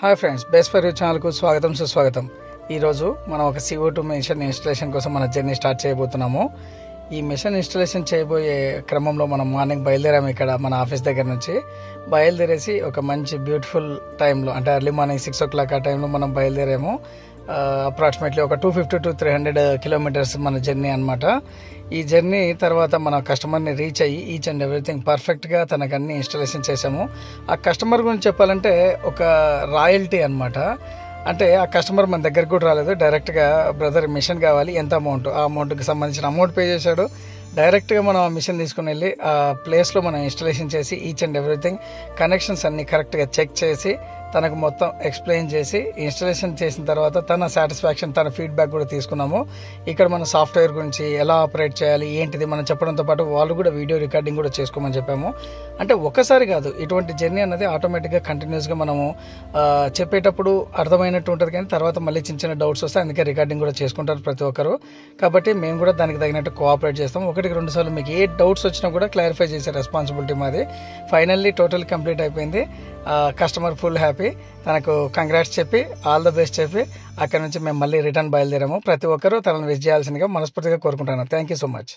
Hi friends, best for you ఛానల్కు స్వాగతం సుస్వాగతం. ఈరోజు మనం ఒక CO2 మిషన్ ఇన్స్టలేషన్ కోసం మన జర్నీ స్టార్ట్ చేయబోతున్నాము. ఈ మిషన్ ఇన్స్టలేషన్ చేయబోయే క్రమంలో మనం మార్నింగ్ బయలుదేరాము. ఇక్కడ మన ఆఫీస్ దగ్గర నుంచి బయలుదేరేసి ఒక మంచి బ్యూటిఫుల్ టైంలో, అంటే ఎర్లీ మార్నింగ్ 6 o'clock ఆ టైంలో మనం బయలుదేరాము. అప్రాక్సిమేట్లీ ఒక 250 to 300 కిలోమీటర్స్ మన జర్నీ అనమాట. ఈ జర్నీ తర్వాత మన కస్టమర్ని రీచ్ అయ్యి ఈచ్ అండ్ ఎవ్రీథింగ్ పర్ఫెక్ట్గా తనకు అన్ని ఇన్స్టాలేషన్ చేసాము. ఆ కస్టమర్ గురించి చెప్పాలంటే ఒక రాయల్టీ అనమాట. అంటే ఆ కస్టమర్ మన దగ్గరకు కూడా రాలేదు, డైరెక్ట్గా బ్రదర్ మిషన్ కావాలి, ఎంత అమౌంట్, ఆ అమౌంట్కి సంబంధించిన అమౌంట్ పే చేశాడు. డైరెక్ట్గా మనం ఆ మిషన్ తీసుకుని వెళ్ళి ఆ ప్లేస్లో మనం ఇన్స్టాలేషన్ చేసి ఈచ్ అండ్ ఎవ్రీథింగ్ కనెక్షన్స్ అన్ని కరెక్ట్గా చెక్ చేసి తనకు మొత్తం ఎక్స్ప్లెయిన్ చేసి ఇన్స్టాలేషన్ చేసిన తర్వాత తన సాటిస్ఫాక్షన్, తన ఫీడ్బ్యాక్ కూడా తీసుకున్నాము. ఇక్కడ మన సాఫ్ట్వేర్ గురించి ఎలా ఆపరేట్ చేయాలి ఏంటిది మనం చెప్పడంతో పాటు వాళ్ళు కూడా వీడియో రికార్డింగ్ కూడా చేసుకోమని చెప్పాము. అంటే ఒకసారి కాదు, ఇటువంటి జర్నీ అన్నది ఆటోమేటిక్గా కంటిన్యూస్గా మనము చెప్పేటప్పుడు అర్థమైనట్టు ఉంటుంది, కానీ తర్వాత మళ్ళీ చిన్న చిన్న డౌట్స్ వస్తాయి. అందుకే రికార్డింగ్ కూడా చేసుకుంటారు ప్రతి ఒక్కరు. కాబట్టి మేము కూడా దానికి తగినట్టు కోఆపరేట్ చేస్తాం. 1-2 సార్లు మీకు ఏ డౌట్స్ వచ్చినా కూడా క్లారిఫై చేసే రెస్పాన్సిబిలిటీ మాది. ఫైనల్లీ టోటల్ కంప్లీట్ అయిపోయింది. Customer full happy. తనకు కంగ్రాట్స్ చెప్పి ఆల్ ద బెస్ట్ చెప్పి అక్కడ నుంచి మేము మళ్ళీ రిటర్న్ బయలుదేరాము. ప్రతి ఒక్కరూ తనను విష్ చేయాల్సిందిగా మనస్ఫూర్తిగా కోరుకుంటున్నాను. Thank you so much.